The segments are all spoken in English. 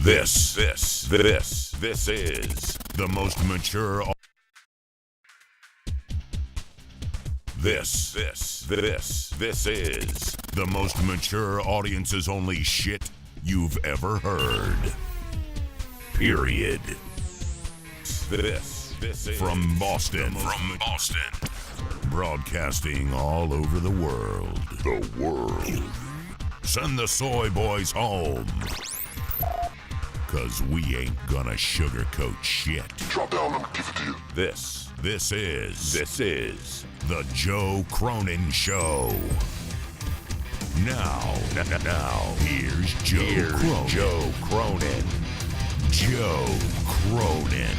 This is the most mature. This is the most mature audiences only shit you've ever heard. Period. This is from Boston. Broadcasting all over the world. Send the soy boys home. Cause we ain't gonna sugarcoat shit. Drop down, let me give it to you. This is the Joe Cronin Show. Now, here's Joe Cronin. Joe Cronin.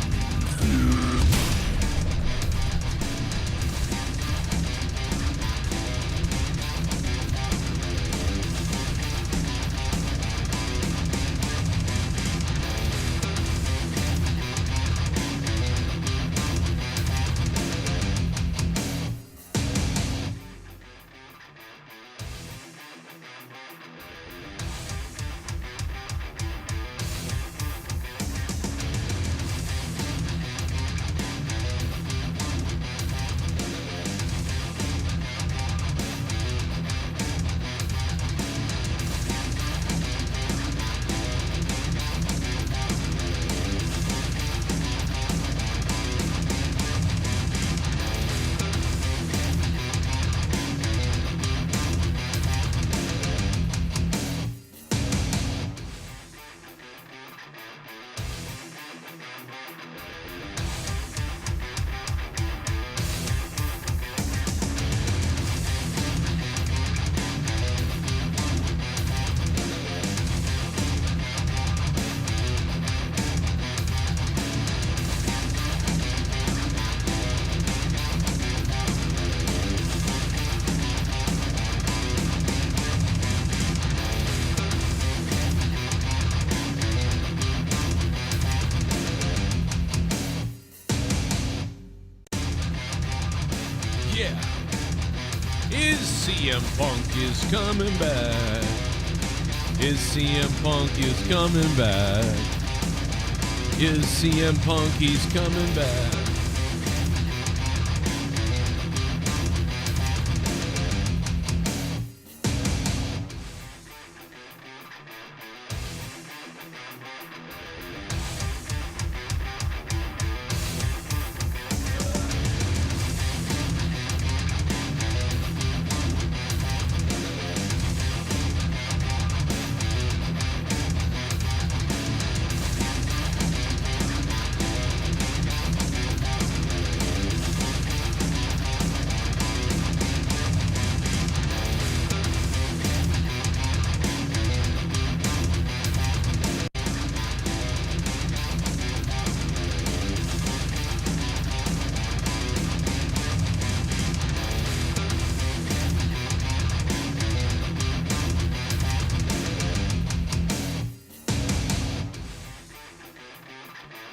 Punk is coming back. Is CM Punk is coming back. Is CM Punk he's coming back.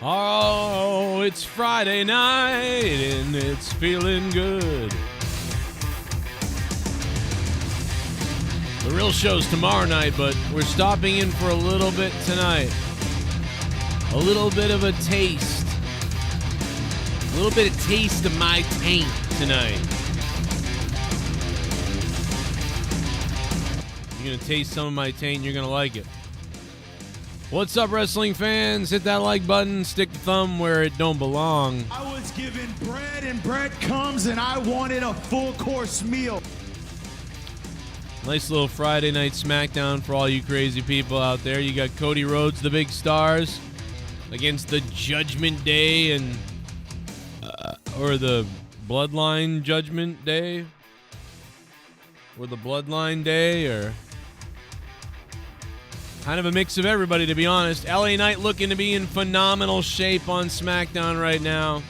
Oh, it's Friday night and it's feeling good. The real show's tomorrow night, but we're stopping in for a little bit tonight. A little bit of a taste. A little bit of taste of my taint tonight. You're going to taste some of my taint and you're going to like it. What's up, wrestling fans? Hit that like button, stick the thumb where it don't belong. I was given bread and bread comes and I wanted a full course meal. Nice little Friday night Smackdown for all you crazy people out there. You got Cody Rhodes, the Big Stars, against the Judgment Day and or the Bloodline Judgment Day, or the Bloodline Day, or kind of a mix of everybody, to be honest. LA Knight looking to be in phenomenal shape on SmackDown right now.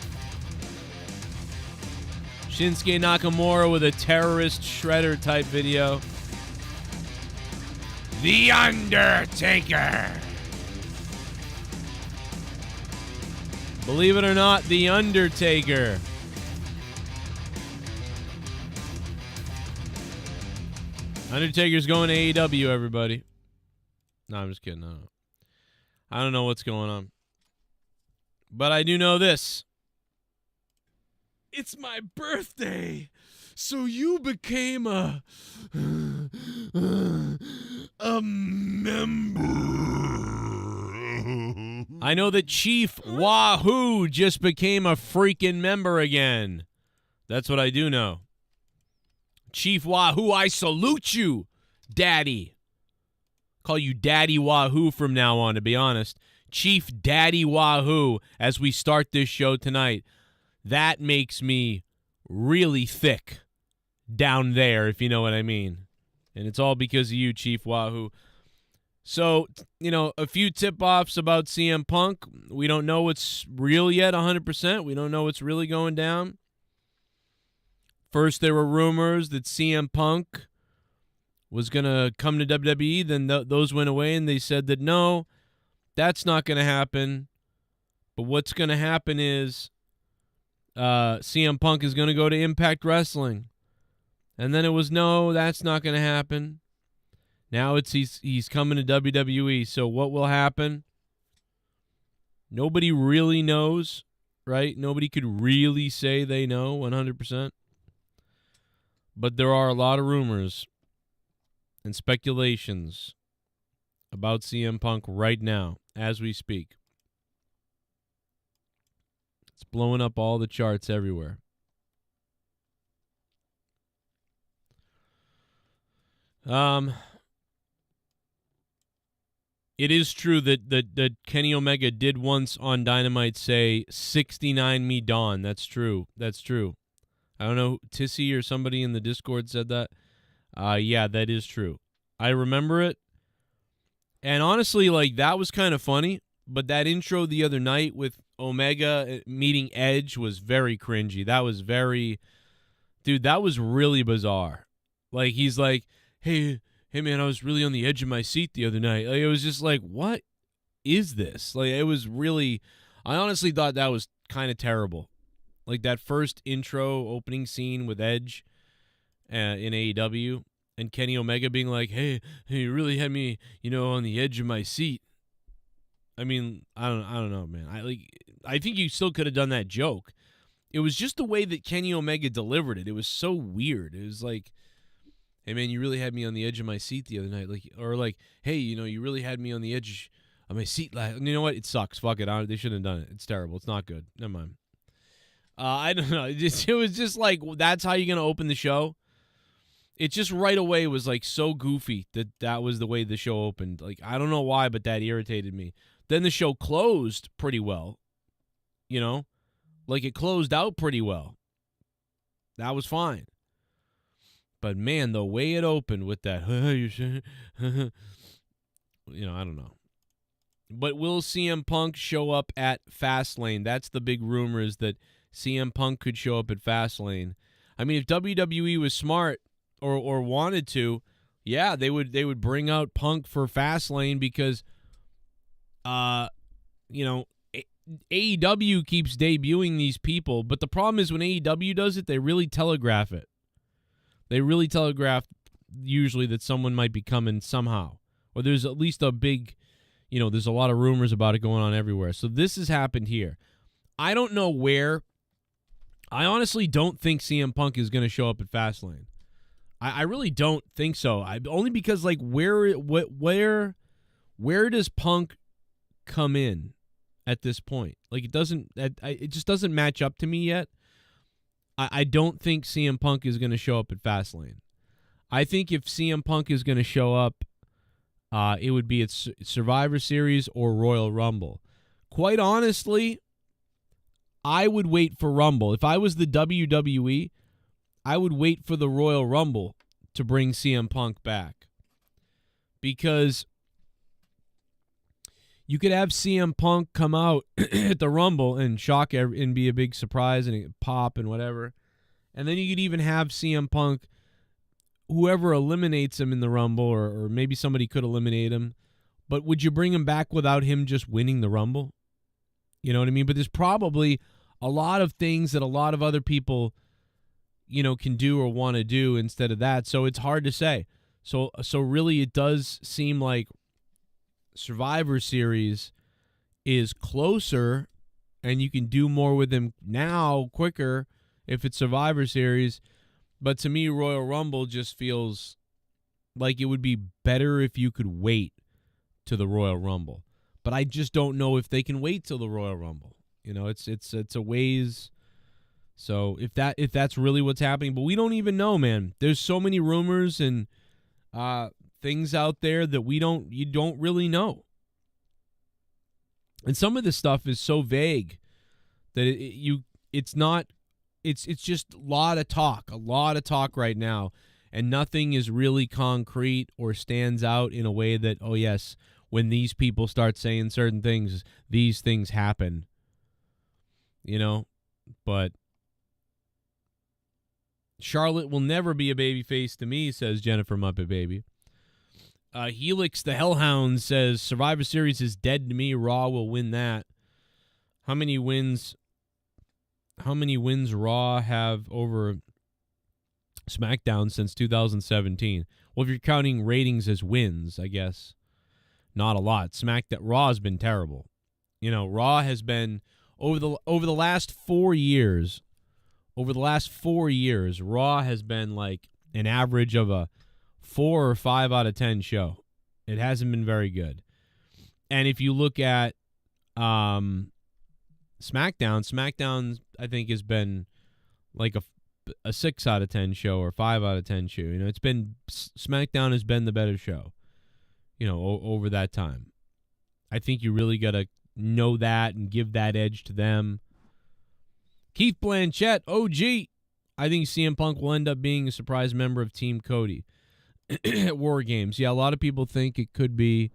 Shinsuke Nakamura with a terrorist shredder type video. The Undertaker. Believe it or not, The Undertaker. Undertaker's going to AEW, everybody. No, I'm just kidding. No. I don't know what's going on. But I do know this. It's my birthday. So you became a member. I know that Chief Wahoo just became a freaking member again. That's what I do know. Chief Wahoo, I salute you, Daddy. Call you Daddy Wahoo from now on, to be honest. Chief Daddy Wahoo, as we start this show tonight. That makes me really thick down there, if you know what I mean. And it's all because of you, Chief Wahoo. So, a few tip-offs about CM Punk. We don't know what's real yet 100%. We don't know what's really going down. First, there were rumors that CM Punk was going to come to WWE. Then those went away, and they said that, no, that's not going to happen. But what's going to happen is CM Punk is going to go to Impact Wrestling. And then it was, no, that's not going to happen. Now he's coming to WWE. So what will happen? Nobody really knows, right? Nobody could really say they know 100%. But there are a lot of rumors and speculations about CM Punk right now as we speak. It's blowing up all the charts everywhere. It is true that Kenny Omega did once on Dynamite say 69 me Dawn. That's true. That's true. I don't know, Tissy or somebody in the Discord said that. Yeah, that is true. I remember it. And honestly, that was kind of funny. But that intro the other night with Omega meeting Edge was very cringy. That was very... Dude, that was really bizarre. He's like, hey man, I was really on the edge of my seat the other night. It was just like, what is this? It was really... I honestly thought that was kind of terrible. That first intro opening scene with Edge in AEW and Kenny Omega being like, hey, you really had me, on the edge of my seat. I mean, I don't know, man. I think you still could have done that joke. It was just the way that Kenny Omega delivered it. It was so weird. It was like, hey, man, you really had me on the edge of my seat the other night. Hey, you really had me on the edge of my seat. You know what? It sucks. Fuck it. They shouldn't have done it. It's terrible. It's not good. Never mind. I don't know. It was just that's how you're going to open the show. It just right away was so goofy that was the way the show opened. I don't know why, but that irritated me. Then the show closed pretty well. It closed out pretty well. That was fine. But man, the way it opened with that, I don't know. But will CM Punk show up at Fastlane? That's the big rumor, is that CM Punk could show up at Fastlane. I mean, if WWE was smart or wanted to, yeah, they would bring out Punk for Fastlane because, AEW keeps debuting these people. But the problem is when AEW does it, they really telegraph it. They really telegraph usually that someone might be coming somehow. Or there's at least a big, there's a lot of rumors about it going on everywhere. So this has happened here. I don't know where. I honestly don't think CM Punk is going to show up at Fastlane. I really don't think so. Only because where does Punk come in at this point? It just doesn't match up to me yet. I don't think CM Punk is going to show up at Fastlane. I think if CM Punk is going to show up, it would be at Survivor Series or Royal Rumble. Quite honestly, I would wait for Rumble. If I was the WWE, I would wait for the Royal Rumble to bring CM Punk back. Because you could have CM Punk come out at the Rumble and shock and be a big surprise and pop and whatever. And then you could even have CM Punk, whoever eliminates him in the Rumble, or maybe somebody could eliminate him. But would you bring him back without him just winning the Rumble? You know what I mean? But there's probably a lot of things that a lot of other people, can do or want to do instead of that. So it's hard to say. So really it does seem like Survivor Series is closer and you can do more with him now quicker if it's Survivor Series. But to me, Royal Rumble just feels like it would be better if you could wait to the Royal Rumble. But I just don't know if they can wait till the Royal Rumble. You know, it's a ways. So if that's really what's happening, but we don't even know, man. There's so many rumors and things out there that you don't really know. And some of this stuff is so vague that it's just a lot of talk right now, and nothing is really concrete or stands out in a way that, oh yes, when these people start saying certain things, these things happen. You know, but Charlotte will never be a babyface to me, says Jennifer Muppet Baby. Helix the Hellhound says Survivor Series is dead to me. Raw will win that. How many wins Raw have over SmackDown since 2017? Well, if you're counting ratings as wins, I guess not a lot. Raw has been terrible. You know, Raw has been over the last 4 years. Over the last 4 years, Raw has been like an average of a 4 or 5 out of 10 show. It hasn't been very good. And if you look at SmackDown I think has been like a 6 out of 10 show or 5 out of 10 show. You know, SmackDown has been the better show, you know, over that time. I think you really got to know that and give that edge to them. Keith Blanchett, OG. I think CM Punk will end up being a surprise member of Team Cody at War Games. Yeah, a lot of people think it could be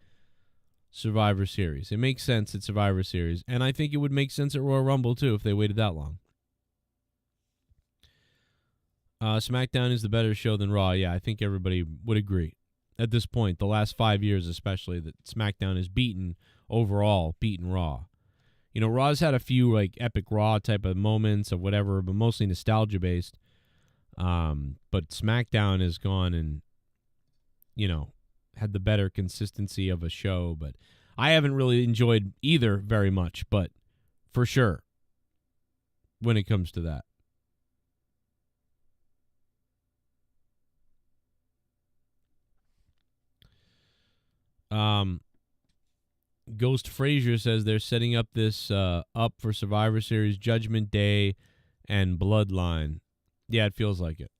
Survivor Series. It makes sense at Survivor Series. And I think it would make sense at Royal Rumble, too, if they waited that long. SmackDown is the better show than Raw. Yeah, I think everybody would agree. At this point, the last 5 years especially, that SmackDown has beaten Raw. You know, Raw's had a few like epic Raw type of moments of whatever, but mostly nostalgia based. But SmackDown has gone and, you know, had the better consistency of a show. But I haven't really enjoyed either very much, but for sure when it comes to that. Ghost Frazier says they're setting up this up for Survivor Series, Judgment Day, and Bloodline. Yeah, it feels like it.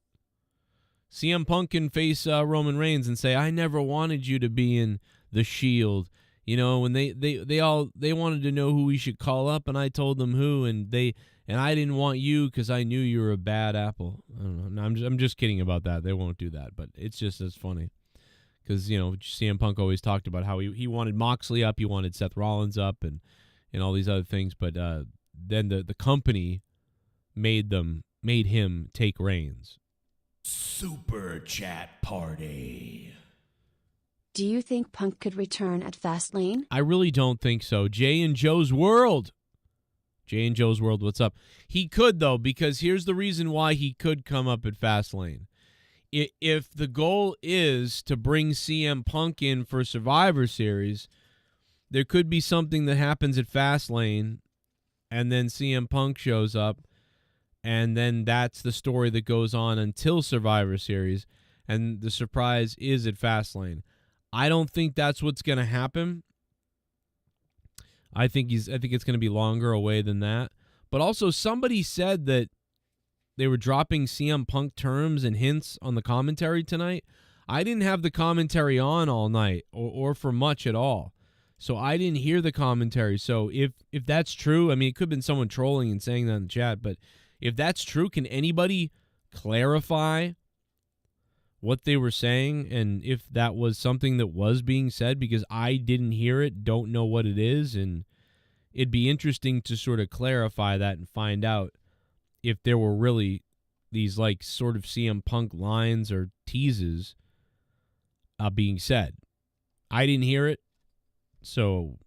CM Punk can face Roman Reigns and say, "I never wanted you to be in the Shield." You know, when they wanted to know who we should call up, and I told them who, and I didn't want you because I knew you were a bad apple. I don't know. No, I'm just kidding about that. They won't do that, but it's just as funny. Because, you know, CM Punk always talked about how he wanted Moxley up, he wanted Seth Rollins up, and all these other things. But then the company made him take reins. Super Chat Party. Do you think Punk could return at Fastlane? I really don't think so. Jay and Joe's World, what's up? He could, though, because here's the reason why he could come up at Fastlane. If the goal is to bring CM Punk in for Survivor Series, there could be something that happens at Fastlane, and then CM Punk shows up, and then that's the story that goes on until Survivor Series, and the surprise is at Fastlane. I don't think that's what's going to happen. I think it's going to be longer away than that. But also, somebody said that they were dropping CM Punk terms and hints on the commentary tonight. I didn't have the commentary on all night or for much at all. So I didn't hear the commentary. So if that's true, I mean, it could have been someone trolling and saying that in the chat, but if that's true, can anybody clarify what they were saying and if that was something that was being said? Because I didn't hear it, don't know what it is, and it'd be interesting to sort of clarify that and find out if there were really these like sort of CM Punk lines or teases being said. I didn't hear it, so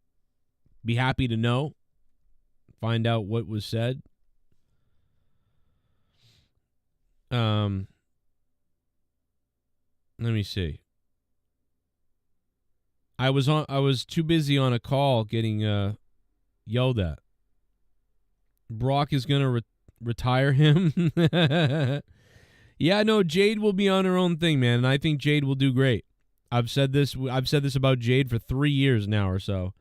be happy to know, find out what was said. Let me see. I was too busy on a call getting yelled at. Brock is going to retire him. Yeah, no, Jade will be on her own thing, man, and I think Jade will do great. I've said this about Jade for 3 years now or so.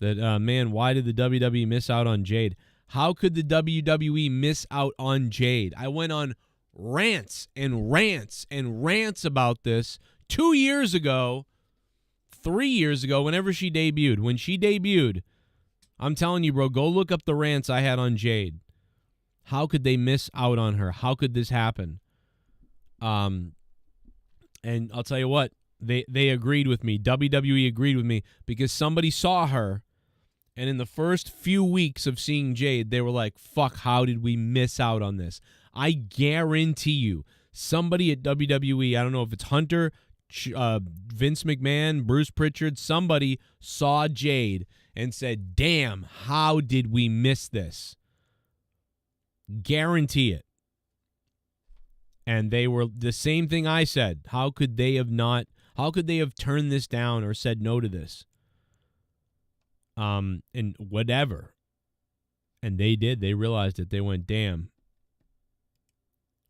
That, man, why did the WWE miss out on Jade? How could the WWE miss out on Jade? I went on rants and rants and rants about this 2 years ago, 3 years ago, whenever she debuted. When she debuted, I'm telling you, bro, go look up the rants I had on Jade. How could they miss out on her? How could this happen? And I'll tell you what, they agreed with me. WWE agreed with me because somebody saw her, and in the first few weeks of seeing Jade, they were like, fuck, how did we miss out on this? I guarantee you, somebody at WWE, I don't know if it's Hunter, Vince McMahon, Bruce Pritchard, somebody saw Jade and said, damn, how did we miss this? Guarantee it. And they were the same thing I said. How could they have turned this down or said no to this? And whatever. And they did. They realized it. They went, damn.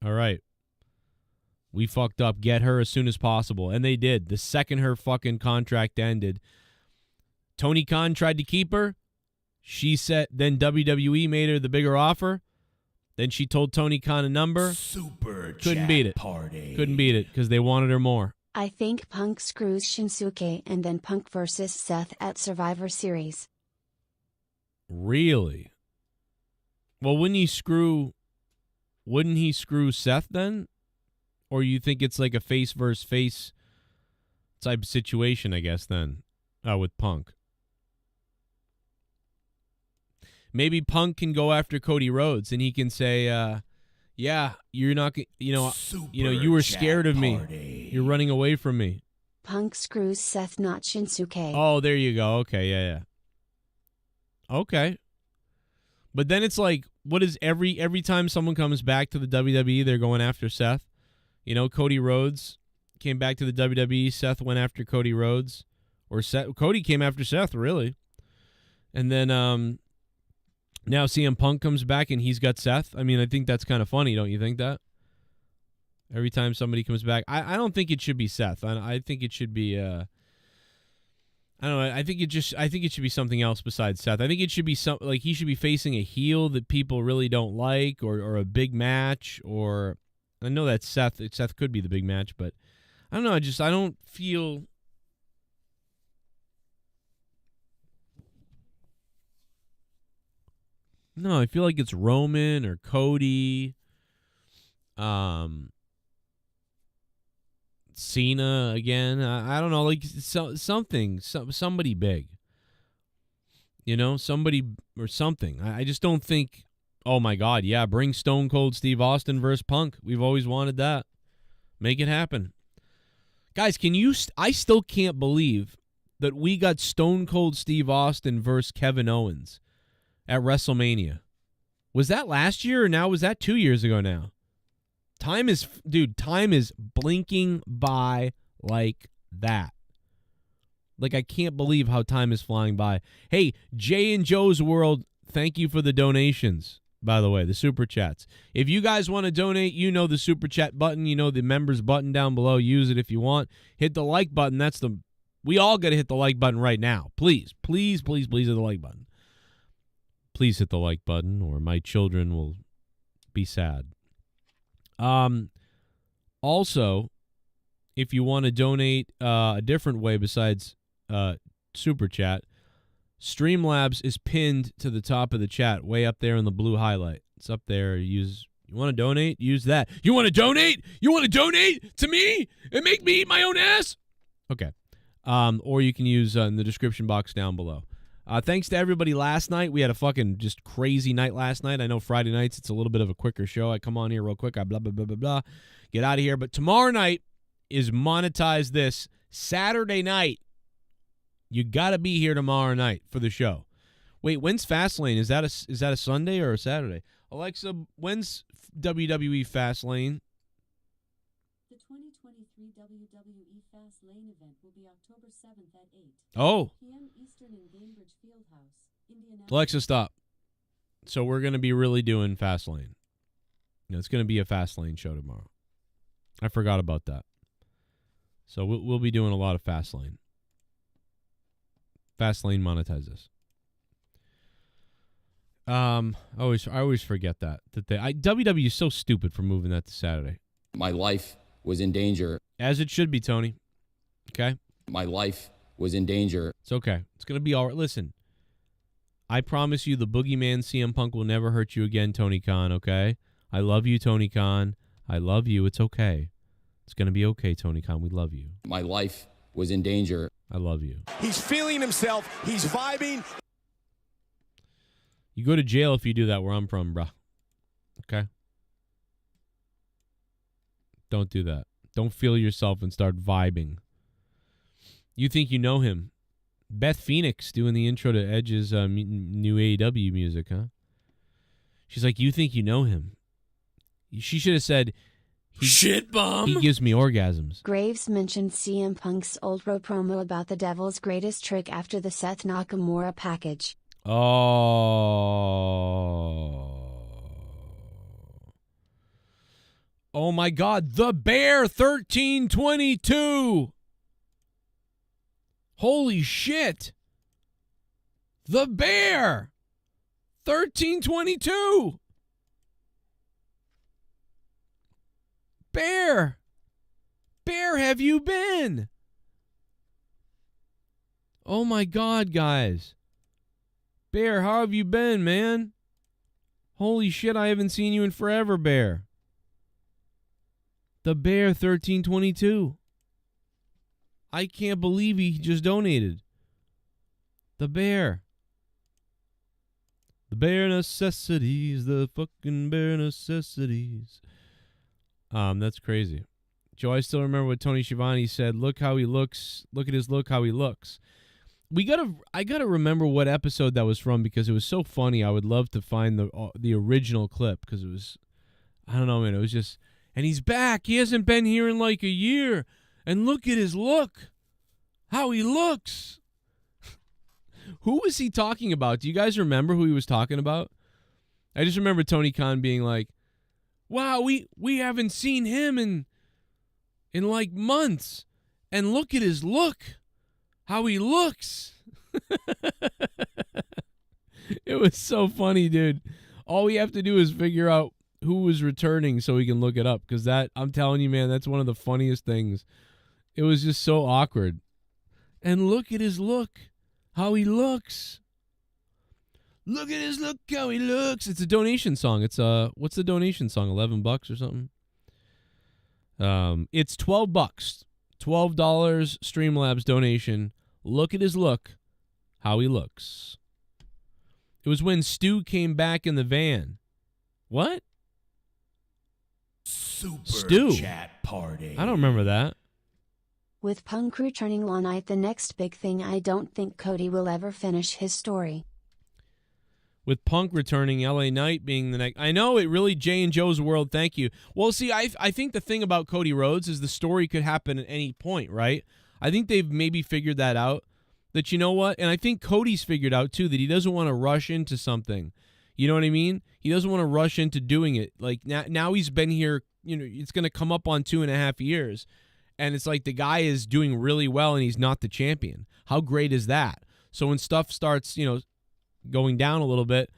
All right. We fucked up. Get her as soon as possible. And they did. The second her fucking contract ended, Tony Khan tried to keep her. She said, then WWE made her the bigger offer. Then she told Tony Khan a number. Couldn't beat it. Couldn't beat it because they wanted her more. I think Punk screws Shinsuke and then Punk versus Seth at Survivor Series. Really? Well, wouldn't he screw Seth then? Or you think it's like a face versus face type of situation, I guess, then, with Punk? Maybe Punk can go after Cody Rhodes and he can say, yeah, you're not, you were scared of me. You're running away from me. Punk screws Seth, not Shinsuke. Oh, there you go. Okay, yeah. Okay. But then it's like, what is every time someone comes back to the WWE, they're going after Seth? You know, Cody Rhodes came back to the WWE. Seth went after Cody Rhodes. Cody came after Seth, really. And then now CM Punk comes back and he's got Seth. I mean, I think that's kind of funny, don't you think that? Every time somebody comes back. I don't think it should be Seth. I think it should be I don't know. I think it should be something else besides Seth. I think it should be like he should be facing a heel that people really don't like, or a big match, or I know that Seth could be the big match, but I don't know. I don't feel. No, I feel like it's Roman or Cody, Cena again. I don't know, like somebody big. You know, somebody or something. I just don't think, oh my God, yeah, bring Stone Cold Steve Austin versus Punk. We've always wanted that. Make it happen. Guys, I still can't believe that we got Stone Cold Steve Austin versus Kevin Owens at WrestleMania. Was that last year or now? Was that 2 years ago now? Time is blinking by like that. Like, I can't believe how time is flying by. Hey, Jay and Joe's World, thank you for the donations, by the way, the Super Chats. If you guys want to donate, you know the Super Chat button. You know the members button down below. Use it if you want. Hit the like button. We all got to hit the like button right now. Please, please, please, please hit the like button. Please hit the like button or my children will be sad. Also, if you want to donate a different way besides Super Chat, Streamlabs is pinned to the top of the chat, way up there in the blue highlight. It's up there. You want to donate? Use that. You want to donate? You want to donate to me and make me eat my own ass? Okay. Or you can use in the description box down below. Thanks to everybody last night. We had a fucking just crazy night last night. I know Friday nights it's a little bit of a quicker show. I come on here real quick. I blah, blah, blah, blah, blah. Get out of here. But tomorrow night is Monetize This. Saturday night. You got to be here tomorrow night for the show. Wait, when's Fastlane? Is that a Sunday or a Saturday? Alexa, when's WWE Fastlane? The 2023 WWE Fastlane event will be October 7th at 8 Oh. p.m. Eastern in Gainbridge Fieldhouse, Indianapolis. Alexa, stop. So we're going to be really doing Fastlane. It's going to be a Fastlane show tomorrow. I forgot about that. So we'll be doing a lot of Fastlane. Fastlane monetize this. I always forget that WWE is so stupid for moving that to Saturday. My life was in danger. As it should be, Tony. Okay? My life was in danger. It's okay. It's going to be all right. Listen, I promise you the boogeyman CM Punk will never hurt you again, Tony Khan, okay? I love you, Tony Khan. I love you. It's okay. It's going to be okay, Tony Khan. We love you. My life was in danger. I love you. He's feeling himself. He's vibing. You go to jail if you do that where I'm from, bruh. Okay? Don't do that. Don't feel yourself and start vibing. You think you know him. Beth Phoenix doing the intro to Edge's new AEW music, huh? She's like, you think you know him. She should have said, shit bomb. He gives me orgasms. Graves mentioned CM Punk's old Raw promo about the Devil's greatest trick after the Seth Nakamura package. Oh my God. The Bear 1322. Holy shit. The Bear 1322. Bear, have you been? Oh my God, guys. Bear, how have you been, man? Holy shit, I haven't seen you in forever, Bear. The Bear 1322. I can't believe he just donated. The Bear. The bare necessities, the fucking bare necessities. That's crazy. Joe, I still remember what Tony Schiavone said. Look how he looks. Look at his look, how he looks. I gotta remember what episode that was from because it was so funny. I would love to find the original clip because it was, I don't know, man. It was just, and he's back. He hasn't been here in like a year. And look at his look. How he looks. Who was he talking about? Do you guys remember who he was talking about? I just remember Tony Khan being like, wow, we haven't seen him in like months. And look at his look. How he looks. It was so funny, dude. All we have to do is figure out who was returning so we can look it up. Because that, I'm telling you, man, that's one of the funniest things. It was just so awkward. And look at his look. How he looks. Look at his look, how he looks. It's a donation song. It's what's the donation song? $11 or something? It's $12. $12 Streamlabs donation. Look at his look. How he looks. It was when Stu came back in the van. What? Stu. Chat party. I don't remember that. With Punk returning Law Night the next big thing, I don't think Cody will ever finish his story. With Punk returning, LA Knight being the next. I know, it really, Jay and Joe's world, thank you. Well, see, I think the thing about Cody Rhodes is the story could happen at any point, right? I think they've maybe figured that out, that you know what? And I think Cody's figured out, too, that he doesn't want to rush into something. You know what I mean? He doesn't want to rush into doing it. Like, now he's been here, you know, it's going to come up on 2.5 years. And it's like the guy is doing really well and he's not the champion. How great is that? So when stuff starts, you know, going down a little bit,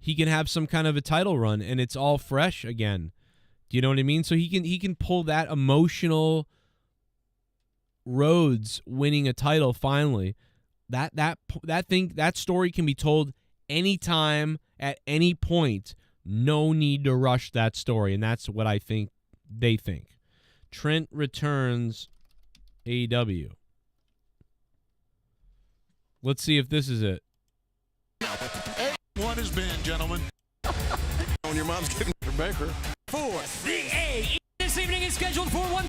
he can have some kind of a title run and it's all fresh again. Do you know what I mean? So he can pull that emotional Rhodes winning a title finally. That story can be told anytime at any point. No need to rush that story, and that's what I think they think. Trent returns AEW. Let's see if this is it. One has been, gentlemen. When your mom's getting her baker. The A this evening is scheduled for one.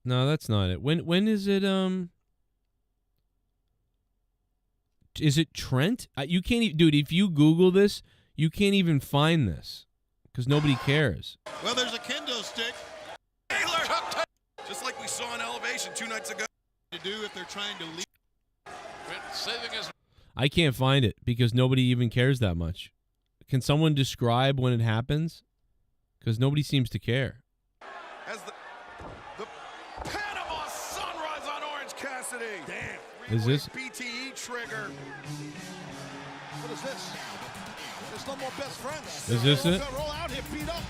No, that's not it. When is it? Is it Trent? You can't, dude. If you Google this, you can't even find this because nobody cares. Well, there's a kendo stick. Just like we saw in Elevation 2 nights ago. To do if they're trying to leave. Saving his. I can't find it because nobody even cares that much. Can someone describe when it happens? Because nobody seems to care. As the Panama Sunrise on Orange Cassidy. Damn. Is this BTE trigger? What is this? There's no more best friends. Is this it? Roll out here, beat up.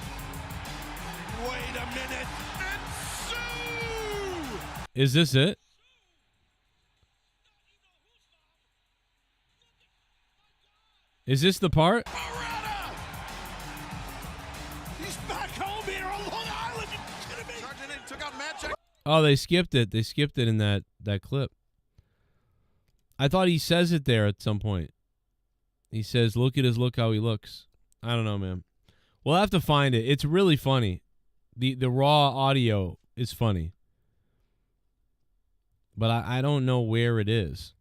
Wait a minute. And Sue! Is this it? Is this the part? Beretta! He's back home here on Long Island. You kidding me? Charging in, took out Matt Jack. Oh, they skipped it. They skipped it in that clip. I thought he says it there at some point. He says, look at his look how he looks. I don't know, man. We'll have to find it. It's really funny. The raw audio is funny. But I don't know where it is.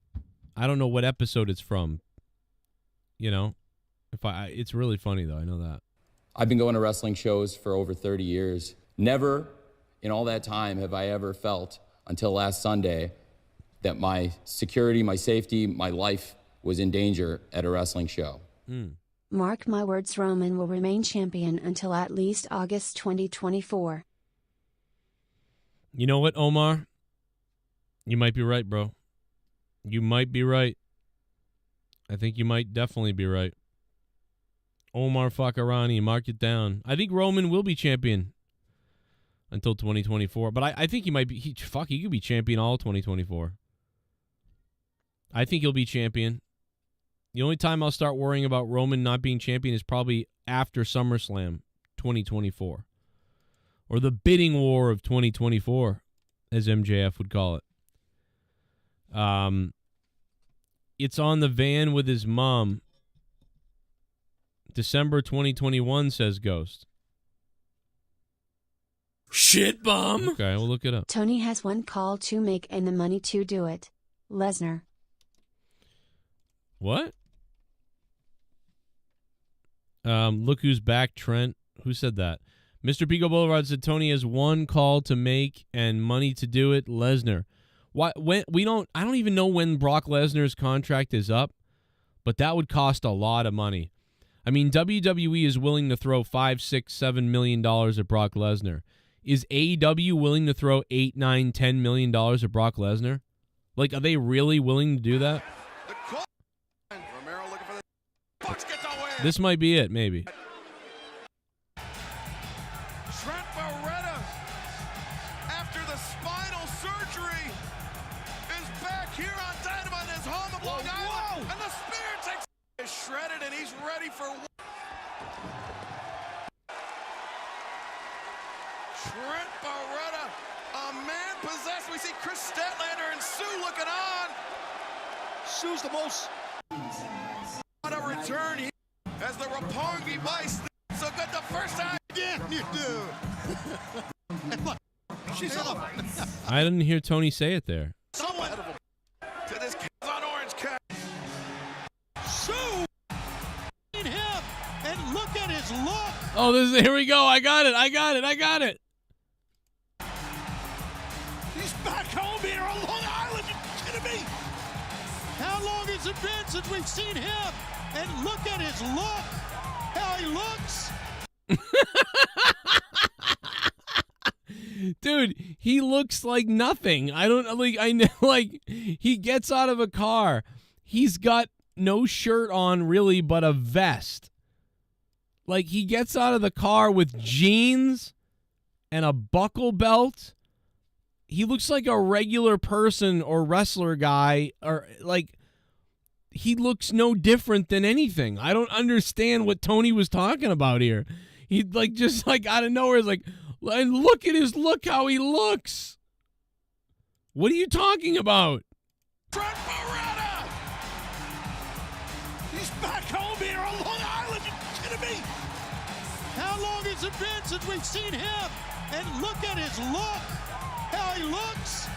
I don't know what episode it's from. You know? It's really funny, though. I know that. I've been going to wrestling shows for over 30 years. Never in all that time have I ever felt, until last Sunday, that my security, my safety, my life was in danger at a wrestling show. Mark my words, Roman will remain champion until at least August 2024. You know what, Omar? You might be right, bro. You might be right. I think you might definitely be right. Omar Fakarani, mark it down. I think Roman will be champion until 2024. But I think he might be... He could be champion all 2024. I think he'll be champion. The only time I'll start worrying about Roman not being champion is probably after SummerSlam 2024. Or the bidding war of 2024, as MJF would call it. It's on the van with his mom. December 2021, says Ghost. Shit bum. Okay, we'll look it up. Tony has one call to make and the money to do it. Lesnar. What? Look who's back, Trent. Who said that? Mr. Pico Boulevard said Tony has one call to make and money to do it. Lesnar. Why? When I don't even know when Brock Lesnar's contract is up, but that would cost a lot of money. I mean, WWE is willing to throw $5, $6, $7 million at Brock Lesnar. Is AEW willing to throw $8, $9, $10 million at Brock Lesnar? Like, are they really willing to do that? Romero looking for the Bucks gets away. This might be it, maybe. Trent Beretta, after the spinal surgery, is back here on Dynamite, his home of Long Island, and the spear takes is shredded, and he's ready for. Trent Beretta, a man possessed. We see Chris Statlander and Sue looking on. Sue's the most. What a return here as the Roppongi Vice. So good the first time. Yeah, you do. Look, she's up. I didn't hear Tony say it there. Someone to this on Orange Cat. Sue him and look at his look. Oh, here we go. I got it. He's back home here on Long Island. You kidding me? How long has it been since we've seen him? And look at his look. How he looks. Dude, he looks like nothing. I know, like, he gets out of a car. He's got no shirt on, really, but a vest. Like, he gets out of the car with jeans and a buckle belt. He looks like a regular person or wrestler guy, or, like, he looks no different than anything. I don't understand what Tony was talking about here. He, like, just, like, out of nowhere is like, and look at his look, how he looks. What are you talking about? Trent Beretta! He's back home here on Long Island. You kidding me? How long has it been since we've seen him? And look at his look. How he looks.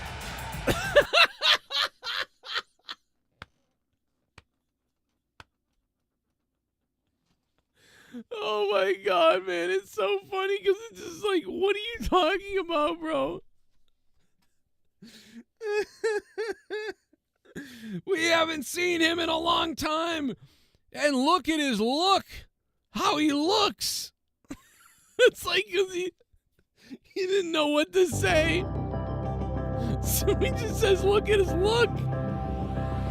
Oh my God, man. It's so funny because it's just like, what are you talking about, bro? We haven't seen him in a long time. And look at his look. How he looks. It's like he didn't know what to say. So he just says, look at his look.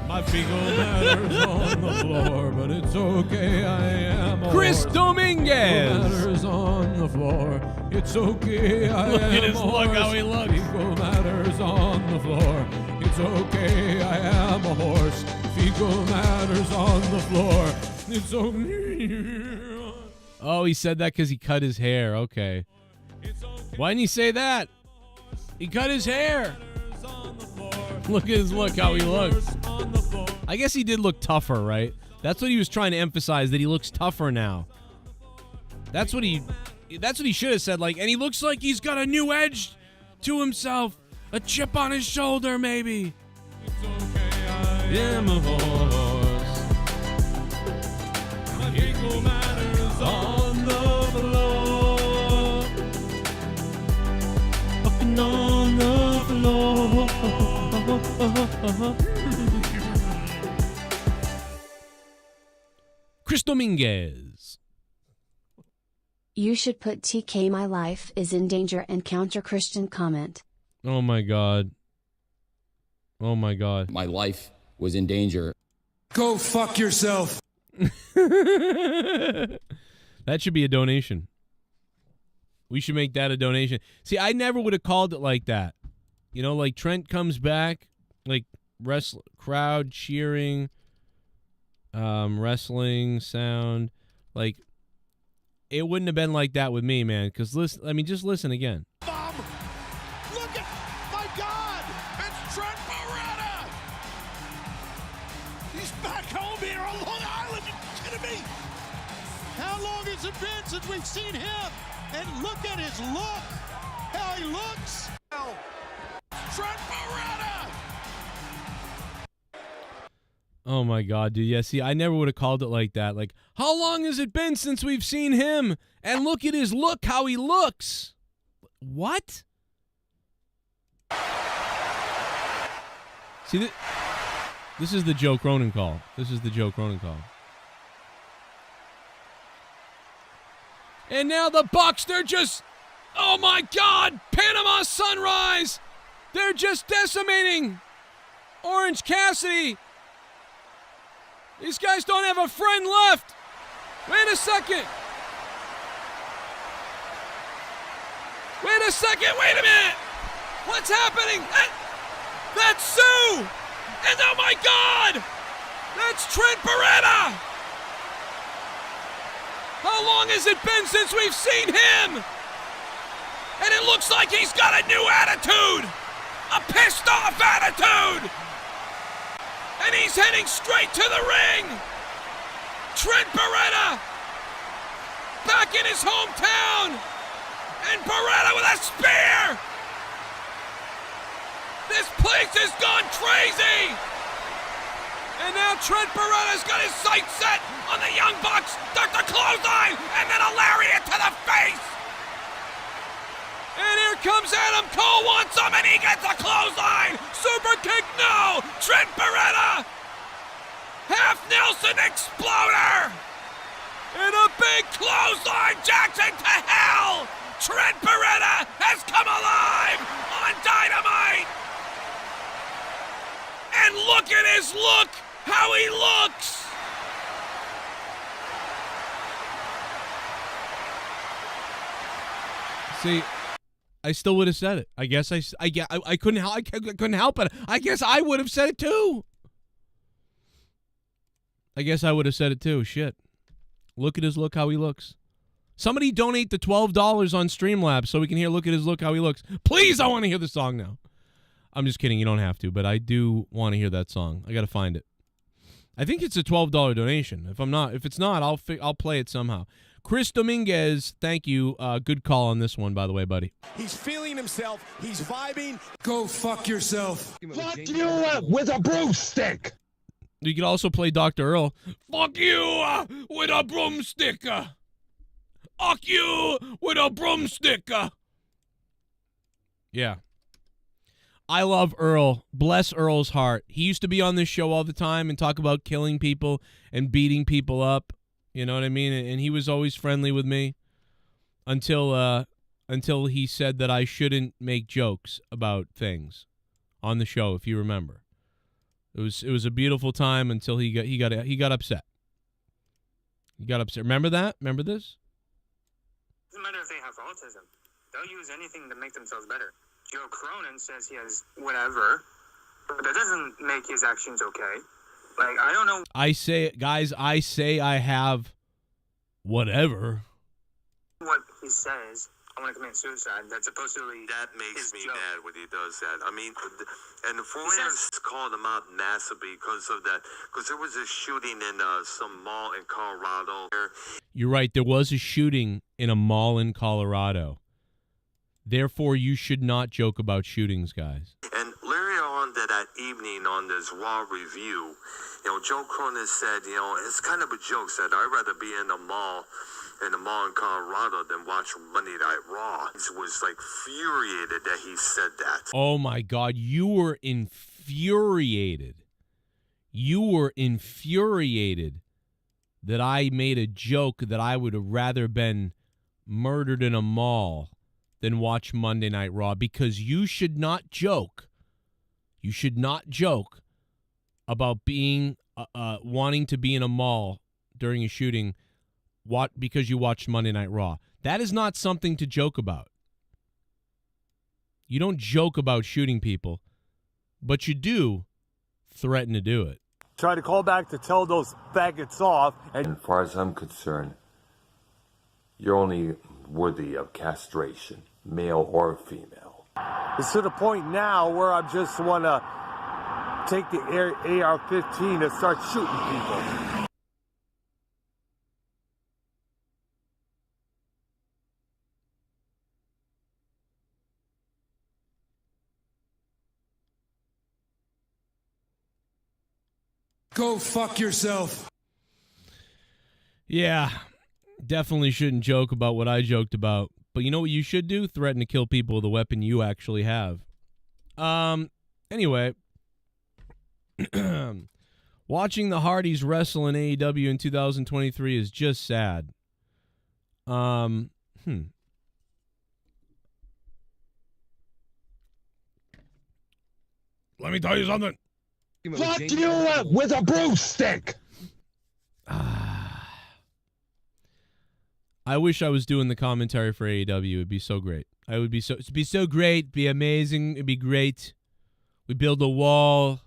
My fecal matter's on the floor, but it's okay, I am a Chris horse. Dominguez. Matter's on the floor, it's okay, I am Look at his a look, horse. how he looks. Fecal matter's on the floor, it's okay, I am a horse. Fecal matter's on the floor, it's okay. Oh, he said that because he cut his hair. Okay. Why didn't he say that? He cut his hair. Look at his look, how he looks. I guess he did look tougher, right? That's what he was trying to emphasize, that he looks tougher now. That's what he should have said, like, and he looks like he's got a new edge to himself. A chip on his shoulder, maybe. It's okay, I am a horse. My fecal matter's on the floor. Fucking on the floor. Chris Dominguez. You should put TK my life is in danger and counter Christian comment. Oh my God. Oh my God. My life was in danger. Go fuck yourself. That should be a donation. We should make that a donation. See, I never would have called it like that. You know, like Trent comes back, like crowd cheering, wrestling sound. Like, it wouldn't have been like that with me, man. Because listen, I mean, just listen again. BUMM! Look at, my God! It's Trent Barretta! He's back home here on Long Island. You kidding me? How long has it been since we've seen him? And look at his look. How he looks. Trent Barretta! Oh my God, dude. Yeah, see, I never would have called it like that. Like, how long has it been since we've seen him? And look at his look, how he looks. What? See, this is the Joe Cronin call. This is the Joe Cronin call. And now the Bucks, they're just, oh my God, Panama Sunrise. They're just decimating Orange Cassidy. These guys don't have a friend left. Wait a second. Wait a second. Wait a minute. What's happening? That's Sue. And oh my God. That's Trent Barretta. How long has it been since we've seen him? And it looks like he's got a new attitude. A pissed off attitude. And he's heading straight to the ring. Trent Barretta back in his hometown. And Barretta with a spear. This place has gone crazy. And now Trent Barretta's got his sights set on the Young Bucks. Duck the clothesline and then a lariat to the face. And here comes Adam Cole, wants him, and he gets a clothesline. Super kick, no. Trent Barretta. Half Nelson exploder. And a big clothesline, Jackson to hell. Trent Barretta has come alive on Dynamite. And look at his look, how he looks. See, I still would have said it. I guess I couldn't help it. I guess I would have said it too. I guess I would have said it too. Shit. Look at his look, how he looks. Somebody donate the $12 on Streamlabs so we can hear look at his look, how he looks. Please, I want to hear the song now. I'm just kidding. You don't have to, but I do want to hear that song. I got to find it. I think it's a $12 donation. If it's not, I'll play it somehow. Chris Dominguez, thank you. Good call on this one, by the way, buddy. He's feeling himself. He's vibing. Go fuck yourself. Fuck you with a broomstick. You could also play Dr. Earl. Fuck you with a broomstick. Fuck you with a broomstick. Yeah. I love Earl. Bless Earl's heart. He used to be on this show all the time and talk about killing people and beating people up. You know what I mean? And he was always friendly with me until he said that I shouldn't make jokes about things on the show, if you remember. It was a beautiful time until he got upset. He got upset. Remember that? Remember this? Doesn't matter if they have autism. They'll use anything to make themselves better. Joe Cronin says he has whatever, but that doesn't make his actions okay. Like, I don't know. I say I have whatever. What he says, I want to commit suicide. That's supposedly that makes me joke. mad when he does that. I mean, and the foreigners called him out massively because of that. Because there was a shooting in some mall in Colorado. You're right. There was a shooting in a mall in Colorado. Therefore, you should not joke about shootings, guys. And later on that evening on this Raw review, Joe Cronin said, it's kind of a joke. Said, I'd rather be in a mall in Colorado than watch Monday Night Raw. He was like infuriated that he said that. Oh my God, you were infuriated. You were infuriated that I made a joke that I would have rather been murdered in a mall than watch Monday Night Raw, because you should not joke. You should not joke about being wanting to be in a mall during a shooting because you watched Monday Night Raw. That is not something to joke about. You don't joke about shooting people, but you do threaten to do it. Try to call back to tell those faggots off. And as far as I'm concerned, you're only worthy of castration, male or female. It's to the point now where I just want to take the AR-15 and start shooting people. Go fuck yourself. Yeah, definitely shouldn't joke about what I joked about. But you know what you should do? Threaten to kill people with a weapon you actually have. Anyway, watching the Hardys wrestle in AEW in 2023 is just sad. Let me tell you something. Fuck you with a broomstick! I wish I was doing the commentary for AEW. It'd be so great. It'd be so great. It'd be amazing. It'd be great. We build a wall.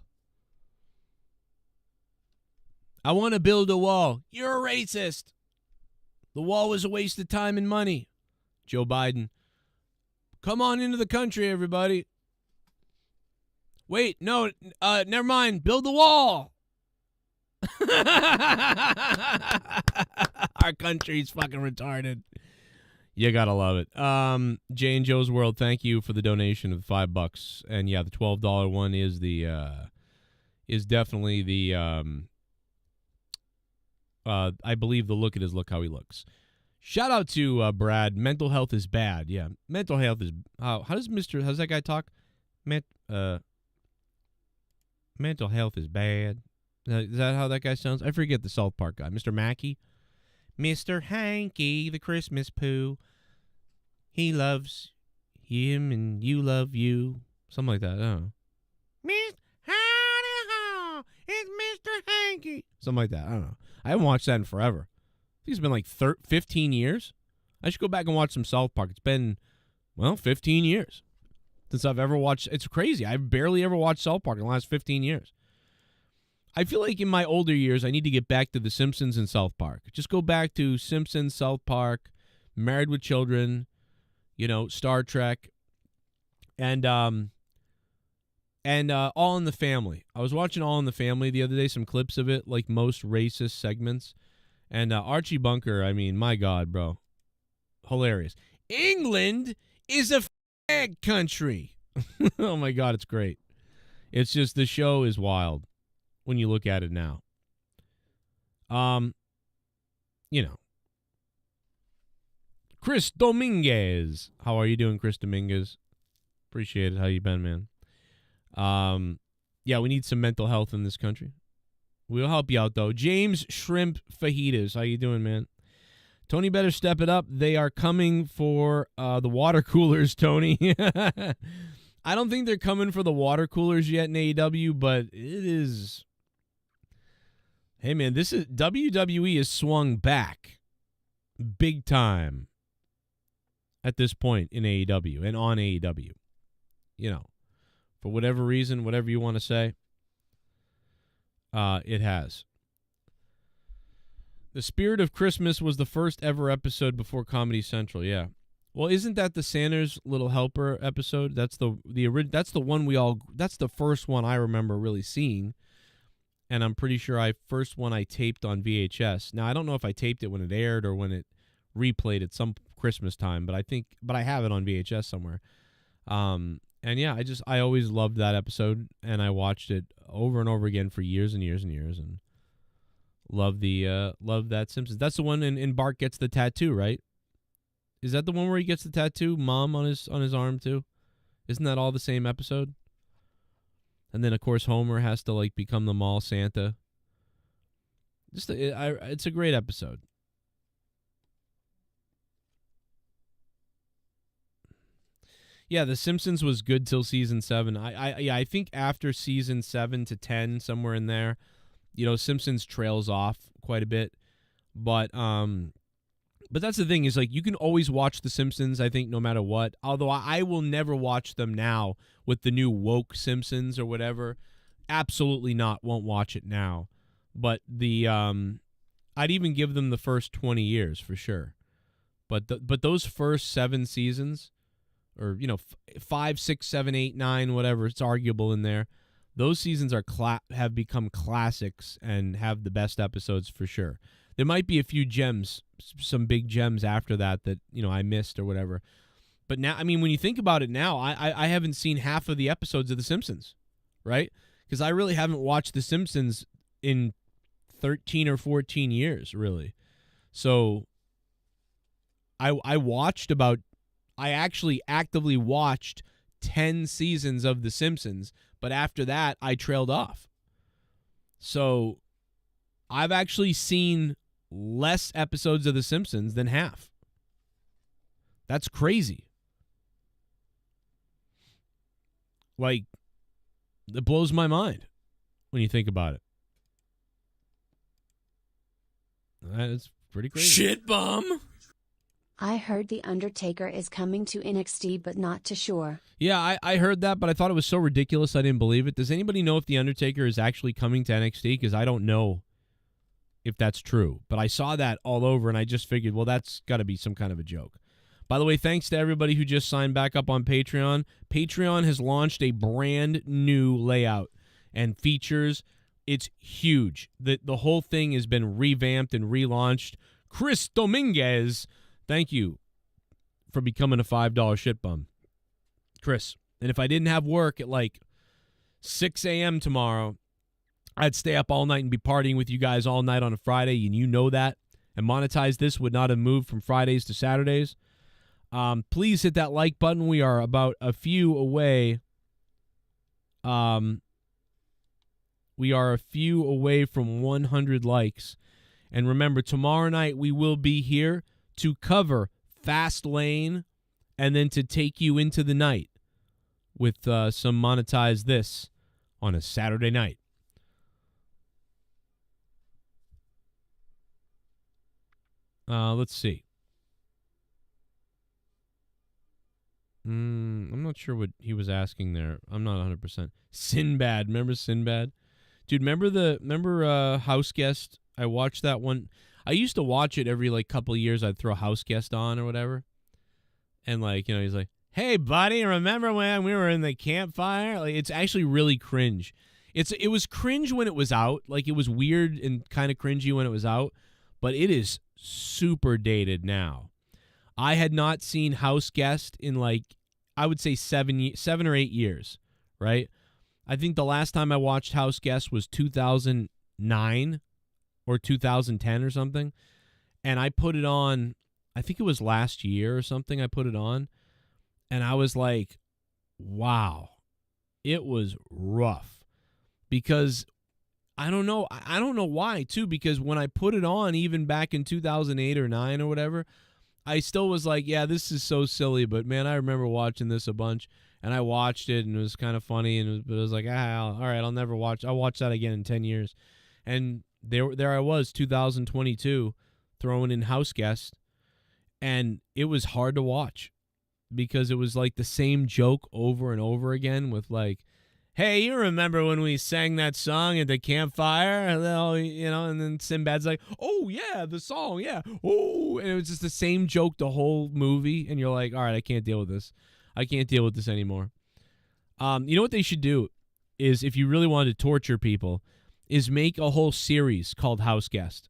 I want to build a wall. You're a racist. The wall was a waste of time and money. Joe Biden. Come on into the country, everybody. Wait, no, never mind. Build the wall. Our country's fucking retarded. You gotta love it. Jay and Joe's World, thank you for the donation of $5. And yeah, the $12 one is definitely the I believe the look at his look how he looks. Shout out to Brad. Mental health is bad. Yeah, mental health is how does that guy talk? Mental health is bad. Is that how that guy sounds? I forget the South Park guy. Mr. Mackey? Mr. Hanky, the Christmas poo. He loves him and you love you. Something like that. I don't know. It's Mr. Hanky. Something like that. I don't know. I haven't watched that in forever. I think it's been like 15 years. I should go back and watch some South Park. It's been, 15 years since I've ever watched. It's crazy. I've barely ever watched South Park in the last 15 years. I feel like in my older years, I need to get back to The Simpsons and South Park. Just go back to Simpsons, South Park, Married with Children, Star Trek, and All in the Family. I was watching All in the Family the other day, some clips of it, like most racist segments. And Archie Bunker, I mean, my God, bro. Hilarious. England is a fag country. Oh, my God, it's great. It's just the show is wild when you look at it now. Chris Dominguez. How are you doing, Chris Dominguez? Appreciate it. How you been, man? Yeah, we need some mental health in this country. We'll help you out, though. James Shrimp Fajitas. How you doing, man? Tony better step it up. They are coming for the water coolers, Tony. I don't think they're coming for the water coolers yet in AEW, but it is... Hey, man, this is... WWE has swung back big time at this point in AEW and on AEW. You know, for whatever reason, whatever you want to say, it has. The Spirit of Christmas was the first ever episode before Comedy Central. Yeah. Well, isn't that the Santa's Little Helper episode? That's the one that's the first one I remember really seeing. And I'm pretty sure I taped on VHS. Now, I don't know if I taped it when it aired or when it replayed at some Christmas time, but I have it on VHS somewhere. And yeah, I always loved that episode, and I watched it over and over again for years and years and years, and love that Simpsons. That's the one in Bart Gets the Tattoo, right? Is that the one where he gets the tattoo, Mom, on his arm too? Isn't that all the same episode? And then of course Homer has to like become the mall Santa. It's a great episode. Yeah, The Simpsons was good till season 7. I think after season 7 to 10, somewhere in there, you know, Simpsons trails off quite a bit. But that's the thing is, like, you can always watch The Simpsons, I think, no matter what. Although I will never watch them now with the new woke Simpsons or whatever. Absolutely not. Won't watch it now. But I'd even give them the first 20 years for sure. But those first 7 seasons, or, you know, 5, 6, 7, 8, 9, whatever, it's arguable in there. Those seasons have become classics and have the best episodes for sure. There might be a few gems, some big gems after that, you know, I missed or whatever. But now, I mean, when you think about it now, I haven't seen half of the episodes of The Simpsons, right? Because I really haven't watched The Simpsons in 13 or 14 years, really. So I actually actively watched 10 seasons of The Simpsons, but after that, I trailed off. So I've actually seen less episodes of The Simpsons than half. That's crazy. Like, it blows my mind when you think about it. That's pretty crazy. Shit bum. I heard The Undertaker is coming to NXT, but not to Shore. Yeah, I heard that, but I thought it was so ridiculous I didn't believe it. Does anybody know if The Undertaker is actually coming to NXT? Because I don't know if that's true. But I saw that all over, and I just figured, well, that's got to be some kind of a joke. By the way, thanks to everybody who just signed back up on Patreon. Patreon has launched a brand new layout and features. It's huge. The whole thing has been revamped and relaunched. Chris Dominguez, thank you for becoming a $5 shit bum, Chris. And if I didn't have work at like 6 a.m. tomorrow, I'd stay up all night and be partying with you guys all night on a Friday, and you know that. And Monetize This would not have moved from Fridays to Saturdays. Please hit that like button. We are about a few away. We are a few away from 100 likes. And remember, tomorrow night we will be here to cover Fast Lane and then to take you into the night with some Monetize This on a Saturday night. Let's see. I'm not sure what he was asking there. I'm not 100%. Sinbad. Remember Sinbad? Dude, remember House Guest? I watched that one. I used to watch it every like couple of years. I'd throw House Guest on or whatever. And like, you know, he's like, "Hey buddy, remember when we were in the campfire?" Like, it's actually really cringe. It was cringe when it was out. Like, it was weird and kind of cringy when it was out, but it is super dated now. I had not seen House Guest in like, I would say 7 or 8 years, right? I think the last time I watched House Guest was 2009 or 2010 or something. And I put it on, I think it was last year or something I put it on. And I was like, wow, it was rough because I don't know why too, because when I put it on even back in 2008 or 9 or whatever, I still was like, yeah, this is so silly, but man, I remember watching this a bunch, and I watched it and it was kind of funny, and it was like, all right, I'll watch that again in 10 years. And there I was, 2022, throwing in House Guest, and it was hard to watch because it was like the same joke over and over again with like, hey, you remember when we sang that song at the campfire? You know, and then Sinbad's like, oh, yeah, the song, yeah. Oh, and it was just the same joke the whole movie, and you're like, all right, I can't deal with this. I can't deal with this anymore. You know what they should do is, if you really wanted to torture people, is make a whole series called House Guest.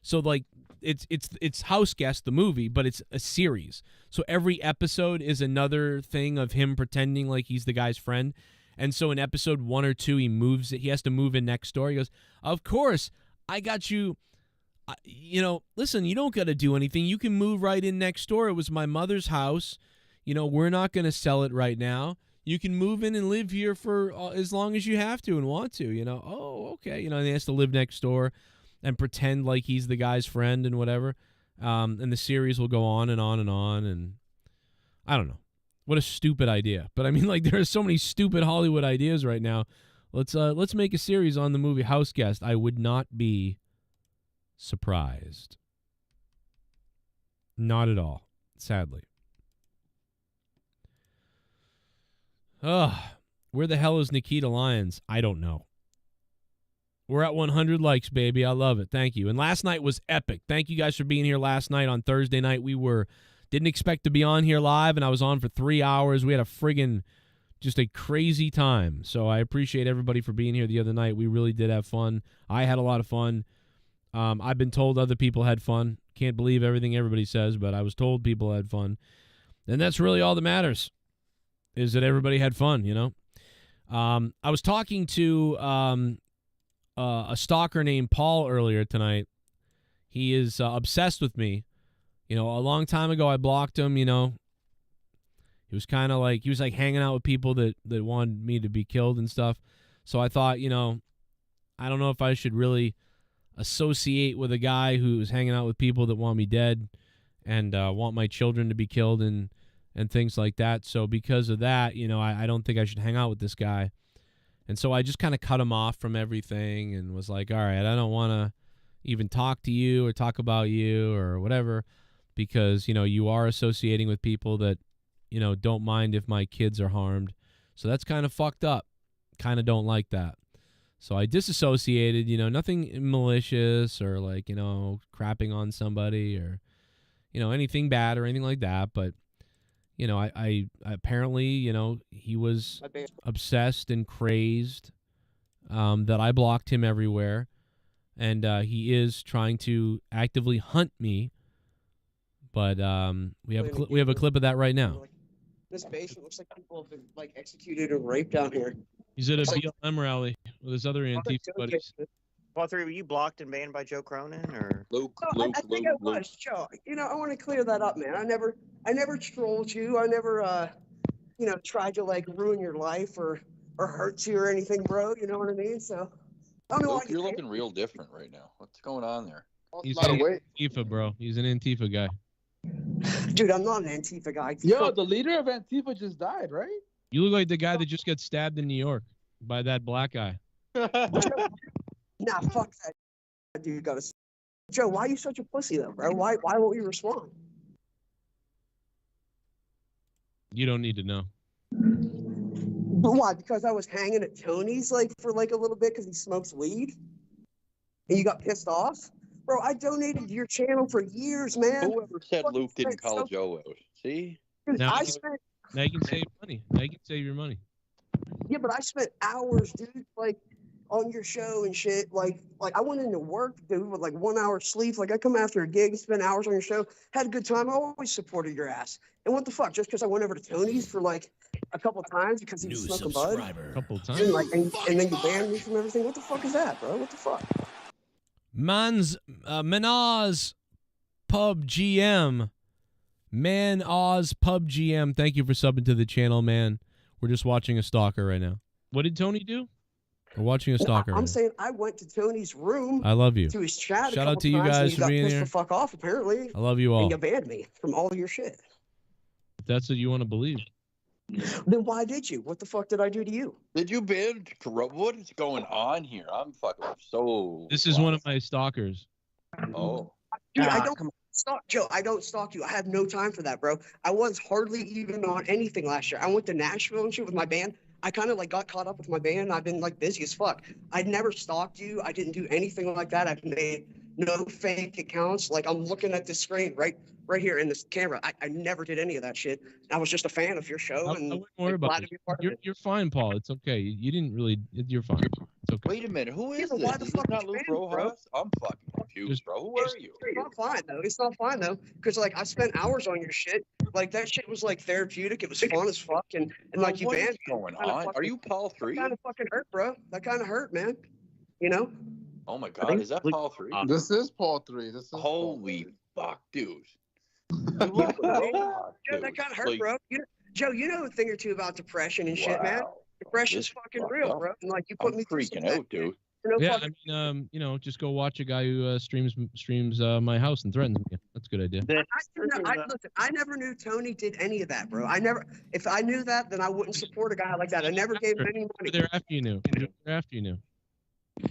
So, like, it's House Guest, the movie, but it's a series. So every episode is another thing of him pretending like he's the guy's friend. And so in episode 1 or 2, he has to move in next door. He goes, of course, I got you. You know, listen, you don't got to do anything. You can move right in next door. It was my mother's house. You know, we're not going to sell it right now. You can move in and live here for as long as you have to and want to, you know. Oh, okay. You know, and he has to live next door and pretend like he's the guy's friend and whatever. And the series will go on and on and on. And I don't know. What a stupid idea. But I mean, like, there are so many stupid Hollywood ideas right now. Let's make a series on the movie House Guest. I would not be surprised. Not at all, sadly. Where the hell is Nikita Lyons? I don't know. We're at 100 likes, baby. I love it. Thank you. And last night was epic. Thank you guys for being here last night on Thursday night. Didn't expect to be on here live, and I was on for 3 hours. We had just a crazy time. So I appreciate everybody for being here the other night. We really did have fun. I had a lot of fun. I've been told other people had fun. Can't believe everything everybody says, but I was told people had fun. And that's really all that matters, is that everybody had fun, you know? I was talking to a stalker named Paul earlier tonight. He is obsessed with me. You know, a long time ago, I blocked him, you know. He was kind of like, hanging out with people that wanted me to be killed and stuff. So I thought, you know, I don't know if I should really associate with a guy who's hanging out with people that want me dead and want my children to be killed and things like that. So because of that, you know, I don't think I should hang out with this guy. And so I just kind of cut him off from everything and was like, all right, I don't want to even talk to you or talk about you or whatever. Because, you know, you are associating with people that, you know, don't mind if my kids are harmed. So that's kind of fucked up. Kind of don't like that. So I disassociated, you know, nothing malicious or like, you know, crapping on somebody or, you know, anything bad or anything like that. But, you know, I apparently, you know, he was obsessed and crazed that I blocked him everywhere. And he is trying to actively hunt me. But we have a clip of that right now. This basement looks like people have been like executed or raped down here. He's at a BLM rally with his other Antifa buddies. Paul 3, were you blocked and banned by Joe Cronin or Luke? I think I was, Joe. You know, I want to clear that up, man. I never trolled you. I never you know, tried to like ruin your life or hurt you or anything, bro. You know what I mean? So I don't know why you're looking real different right now. What's going on there? He's an Antifa, bro. He's an Antifa guy. Dude, I'm not an Antifa guy. Yo, the leader of Antifa just died, right? You look like the guy that just got stabbed in New York by that black guy. Nah, fuck that dude. Joe, why are you such a pussy though, bro? Why won't you respond? You don't need to know. Why? Because I was hanging at Tony's like for like a little bit because he smokes weed, and you got pissed off. Bro, I donated to your channel for years, man. Whoever said Luke didn't call Joe out? See? Now you can save money. Now you can save your money. Yeah, but I spent hours, dude, like on your show and shit. Like I went into work, dude, with like 1 hour sleep. Like I come after a gig, spend hours on your show, had a good time. I always supported your ass. And what the fuck? Just because I went over to Tony's for like a couple times because he was smoking bud, a couple times, and then you banned me from everything. What the fuck is that, bro? What the fuck? Manaz Pub GM. Man Oz Pub GM. Thank you for subbing to the channel, man. We're just watching a stalker right now. What did Tony do? We're watching a stalker. I'm right saying I went to Tony's room. I love you. To his chat. Shout out to you guys for being here. here. The fuck off, apparently. I love you all. And you banned me from all of your shit. If that's what you want to believe. Then why did you? What the fuck did I do to you? Did you ban? What is going on here? I'm fucking so. This is one of my stalkers. Oh. Dude, I don't stalk Joe. I don't stalk you. I have no time for that, bro. I was hardly even on anything last year. I went to Nashville and shit with my band. I kind of like got caught up with my band. I've been like busy as fuck. I never stalked you. I didn't do anything like that. I've made no fake accounts. Like I'm looking at this screen right here in this camera. I never did any of that shit. I was just a fan of your show. I wouldn't worry about it. You're fine, Paul. It's okay. You didn't really. You're fine. It's okay. Wait a minute. Who is Yeah, this? why the Is fuck this not you Luke banned me, bro? Rojas? I'm fucking confused, bro. Who are you? It's not fine though. It's not fine though, because like I spent hours on your shit. Like that shit was like therapeutic. It was fun as fuck, and like you What banned is me. going Kinda on? fucking- Are you Paul 3? That kind of fucking hurt, bro. That kind of hurt, man. You know? Oh my God, is that Paul 3? This is Paul 3. This is Holy fuck, dude. Joe, that kind of hurt, Like- bro. Joe, you know a thing or two about depression and shit, man. Wow. Depression's This fucking fucked real, up. bro. And like you put I'm me through some freaking out, dude. for no Yeah, fucking I mean, just go watch a guy who streams my house and threatens me. That's a good idea. Listen, I never knew Tony did any of that, bro. If I knew that, then I wouldn't support a guy like that. I never gave him any money. There after you knew. After you knew.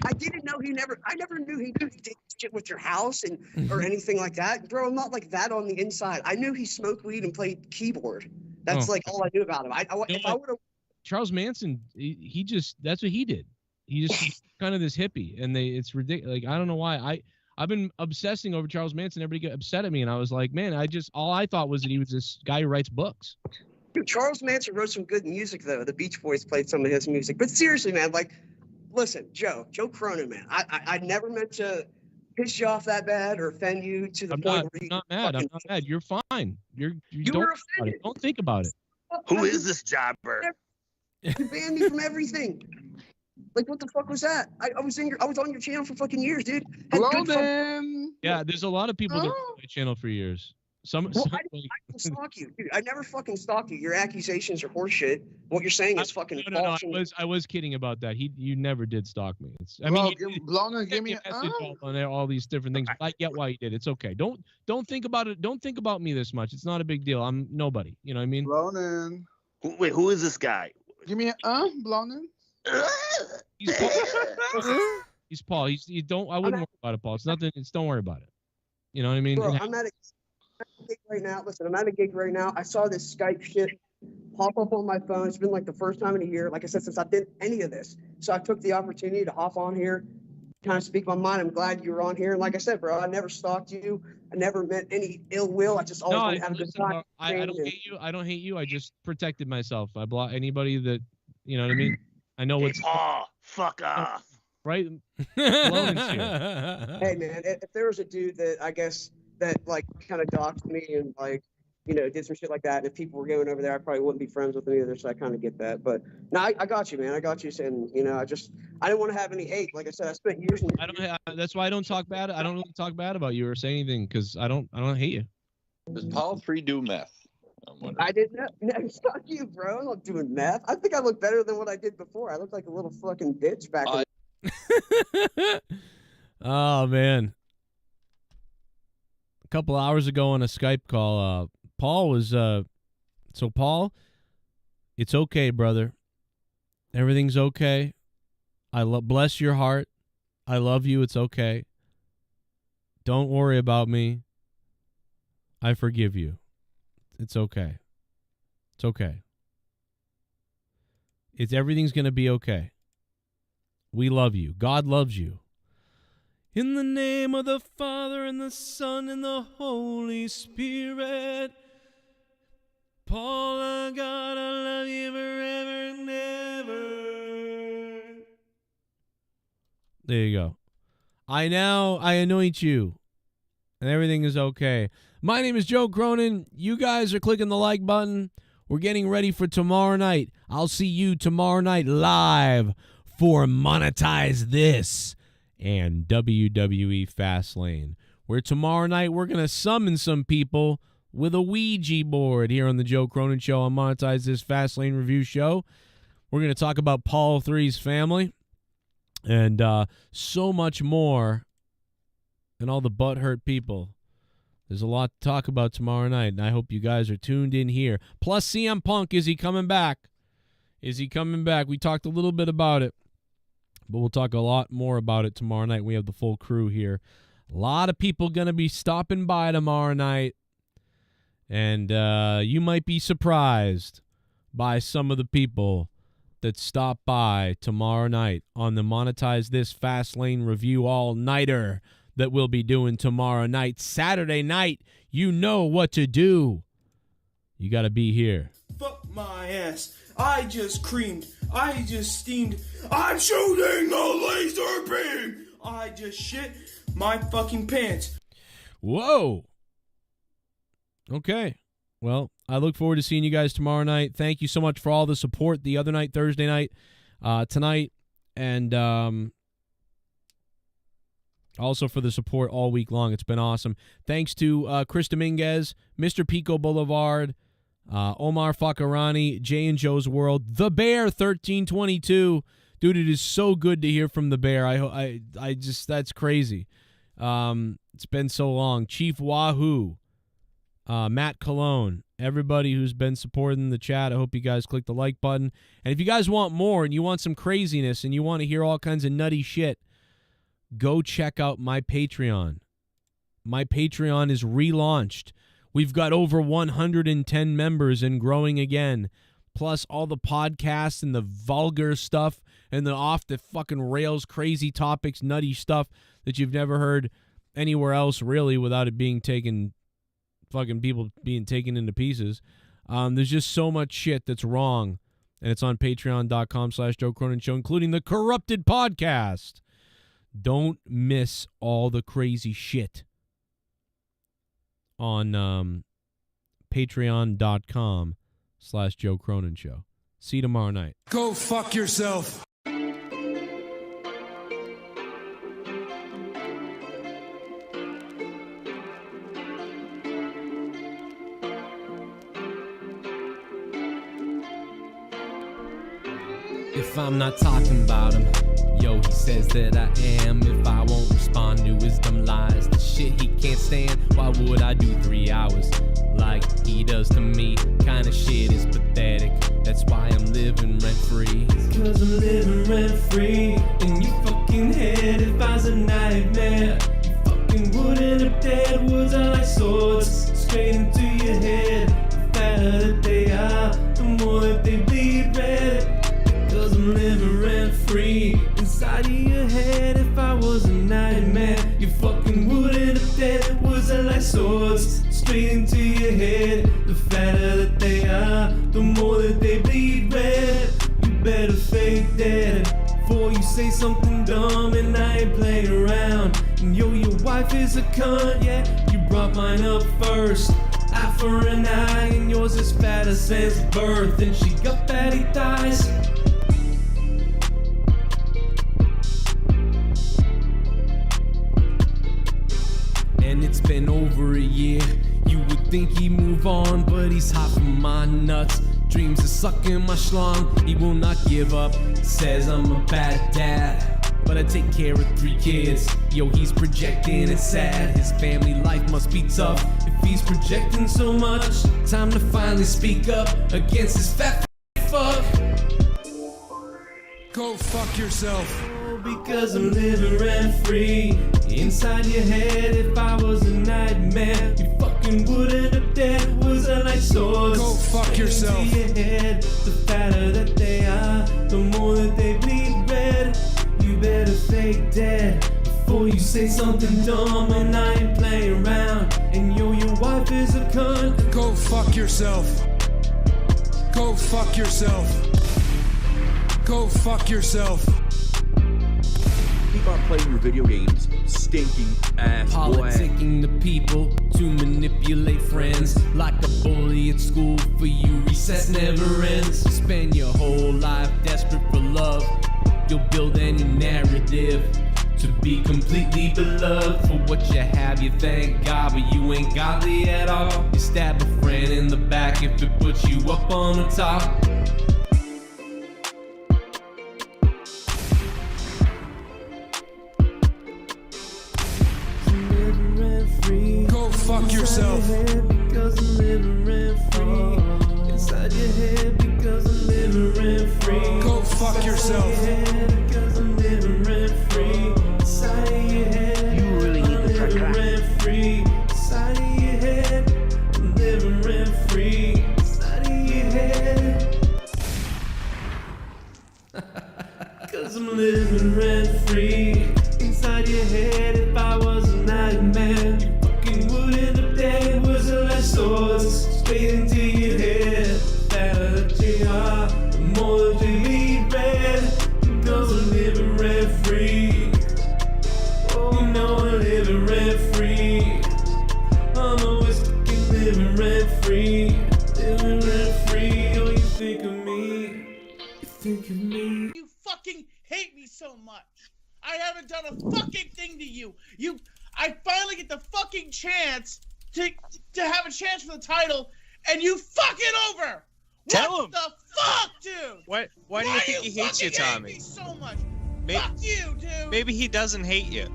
I didn't know I never knew he did shit with your house or anything like that. Bro, I'm not like that on the inside. I knew he smoked weed and played keyboard. That's like all I knew about him. If I would have Charles Manson, he just that's what he did. He just kind of this hippie, and it's ridiculous. Like I don't know why I've been obsessing over Charles Manson. Everybody get upset at me, and I was like, man, all I thought was that he was this guy who writes books. Dude, Charles Manson wrote some good music though. The Beach Boys played some of his music. But seriously, man, like, listen, Joe Cronin, man. I never meant to piss you off that bad or offend you to the point where I'm not mad. I'm not mad. You're fine. You were don't think about it. Who is this jobber? You banned me from everything. Like what the fuck was that? I was on your channel for fucking years, dude. Yeah, there's a lot of people that on my channel for years. I didn't stalk you, dude. I never fucking stalked you. Your accusations are horseshit. What you're saying is fucking false. I was kidding about that. You never did stalk me. Give me a message on all these different things. But I get why you did. It's okay. Don't think about it. Don't think about me this much. It's not a big deal. I'm nobody. You know what I mean? Blonin. Wait, who is this guy? Give me Blonin. He's Paul. He's Paul. You don't. I wouldn't worry about it, Paul. It's nothing. Don't worry about it. You know what I mean? Bro, I'm at a gig right now. Listen, I'm at a gig right now. I saw this Skype shit pop up on my phone. It's been like the first time in a year, like I said, since I did any of this. So I took the opportunity to hop on here, kind of speak my mind. I'm glad you were on here. And like I said, bro, I never stalked you. I never meant any ill will. I just always wanted to have a good time. I don't hate you. I don't hate you. I just protected myself. I block anybody that, you know what I mean? I know what's. Paul, fuck off. Right? Hey, man, if there was a dude that I guess that like kind of doxed me and like, you know, did some shit like that, and if people were going over there, I probably wouldn't be friends with them either. So I kind of get that. But no, I got you, man. I got you. And you know, I didn't want to have any hate. Like I said, I spent years. That's why I don't talk bad. I don't really talk bad about you or say anything because I don't hate you. Does Paul 3 do meth? I didn't know. No, fuck you, bro. I'm not doing meth. I think I look better than what I did before. I look like a little fucking bitch back then. Oh man. A couple hours ago on a Skype call, Paul was so Paul, it's okay, brother. Everything's okay. Bless your heart. I love you. It's okay. Don't worry about me. I forgive you. It's okay. It's okay. Everything's going to be okay. We love you. God loves you. In the name of the Father and the Son and the Holy Spirit. Paul, I gotta love you forever and ever. There you go. I anoint you. And everything is okay. My name is Joe Cronin. You guys are clicking the like button. We're getting ready for tomorrow night. I'll see you tomorrow night live for Monetize This and WWE Fastlane, where tomorrow night we're going to summon some people with a Ouija board here on the Joe Cronin Show on Monetize This Fastlane Review Show. We're going to talk about Paul III's family and so much more, and all the butthurt people. There's a lot to talk about tomorrow night, and I hope you guys are tuned in here. Plus, CM Punk, is he coming back? Is he coming back? We talked a little bit about it, but we'll talk a lot more about it tomorrow night. We have the full crew here. A lot of people going to be stopping by tomorrow night, and you might be surprised by some of the people that stop by tomorrow night on the Monetize This Fastlane Review All-Nighter that we'll be doing tomorrow night. Saturday night, you know what to do. You got to be here. Fuck my ass. I just creamed. I just steamed. I'm shooting a laser beam. I just shit my fucking pants. Whoa. Okay. Well, I look forward to seeing you guys tomorrow night. Thank you so much for all the support the other night, Thursday night, tonight, and also for the support all week long. It's been awesome. Thanks to Chris Dominguez, Mr. Pico Boulevard, Omar Fakarani, Jay and Joe's World, The Bear 1322. Dude, it is so good to hear from The Bear. I just, that's crazy. It's been so long. Chief Wahoo, Matt Cologne, everybody who's been supporting the chat. I hope you guys click the like button. And if you guys want more and you want some craziness and you want to hear all kinds of nutty shit, go check out my Patreon. My Patreon is relaunched. We've got over 110 members and growing again. Plus all the podcasts and the vulgar stuff and the off the fucking rails crazy topics, nutty stuff that you've never heard anywhere else really without it being taken, fucking people being taken into pieces. There's just so much shit that's wrong. And it's on patreon.com/Joe Cronin Show, including the Corrupted Podcast. Don't miss all the crazy shit on patreon.com/Joe Cronin Show. See you tomorrow night. Go fuck yourself. If I'm not talking about him, yo, he says that I am. If I won't respond to his dumb lies, the shit he can't stand, why would I do 3 hours like he does to me? Kinda shit is pathetic, that's why I'm living rent-free. It's 'cause I'm living rent-free in your fucking head. If I was a nightmare, you fucking wouldn't have dared. Words are like swords, straight into your head. The fatter that they are, the more that they bleed red. 'Cause I'm living rent-free inside of your head. If I was a nightmare, you fucking wouldn't have dared. Words are like swords, straight into your head. The fatter that they are, the more that they bleed red. You better fake that before you say something dumb, and I ain't playing around. And yo, your wife is a cunt, yeah, you brought mine up first. Eye for an eye, and yours is fatter since birth, and she got fatty thighs. And it's been over a year. You would think he'd move on, but he's hot from my nuts. Dreams of sucking my schlong. He will not give up. Says I'm a bad dad, but I take care of 3 kids. Yo, he's projecting, it's sad. His family life must be tough if he's projecting so much. Time to finally speak up against his fat fuck. Go fuck yourself. Because I'm living rent-free inside your head. If I was a nightmare, you fucking wouldn't have dared. Was I like swords? Go fuck yourself. Into your head. The fatter that they are, the more that they bleed red. You better fake dead before you say something dumb, and I ain't playing around. And yo, your wife is a cunt. Go fuck yourself. Go fuck yourself. Go fuck yourself. Keep on playing your video games, stinking ass boy. Politicking the people to manipulate friends. Like a bully at school, for you recess never ends. Spend your whole life desperate for love. You'll build any narrative to be be completely beloved for what you have. You thank God, but you ain't godly at all. You stab a friend in the back if it puts you up on the top. Go fuck yourself. Because I'm living rent free inside your head. Because I'm living rent free. Go fuck yourself. Because I'm living rent free inside of your head. You really need to living rent free inside of your head. I'm living rent free inside of your head. Cause I'm living rent free inside your head. If I was a nightmare, you fucking wouldn't have dead. Was a less swords straight into your head. The better that you are, the more that you bleed red. Because I'm living rent free. Oh, you know I'm living rent free. I'm always fucking living rent free. Living rent free. Oh, you think of me. You think of me. You fucking hate me so much. I haven't done a fucking thing to you. I finally get the fucking chance to have a chance for the title, and you fuck it over. Tell him. What the fuck, dude? Why do you think he hates you, Tommy? Hate me so much. Fuck you, dude. Maybe he doesn't hate you.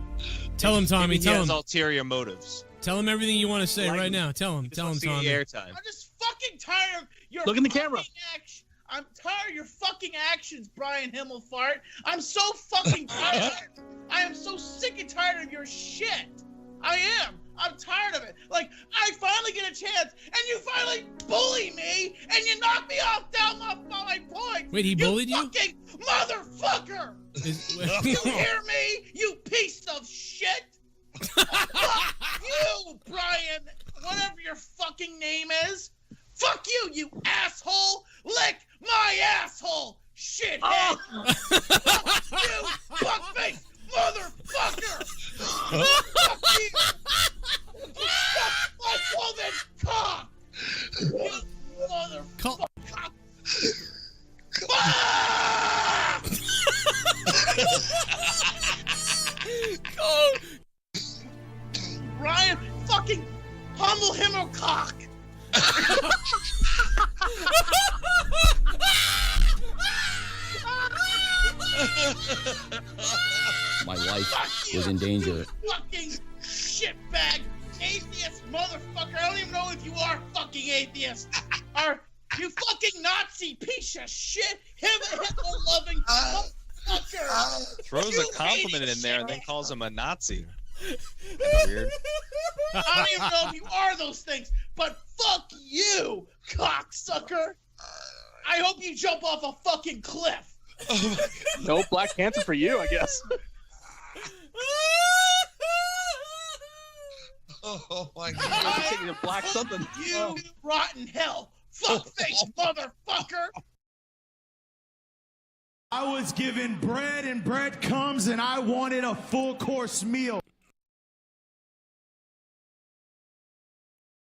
Tell him, Tommy. Maybe Tell he has him. ulterior motives. Tell him everything you want to say right now. Tell him. Tell him, Tommy. Airtime. I'm just fucking tired of your Look in the camera. I'm tired of your fucking actions, Brian Himmelfart. I'm so fucking tired. I am so sick and tired of your shit. I am. I'm tired of it. Like, I finally get a chance, and you finally bully me, and you knock me off down my points. Wait, he bullied you? Fucking motherfucker! You hear me? You piece of shit! Fuck you, Brian, whatever your fucking name is. Fuck you, you asshole! Lick my asshole, shithead! Fuck you, fuckface motherfucker! Fuck you! Fuck my woman cock! You motherfucker! Ryan, fucking pummel him or cock! My life was in danger. Fucking shitbag atheist motherfucker! I don't even know if you are fucking atheist. Are you fucking Nazi piece of shit? Hitler-loving motherfucker! Throws a compliment in there and then calls him a Nazi. Weird. I don't even know if you are those things, but fuck you, cocksucker! I hope you jump off a fucking cliff. No Black Panther for you, I guess. Oh my God! I'm taking a black something. You rotten hell, fuckface motherfucker! I was given bread and breadcrumbs, and I wanted a full course meal.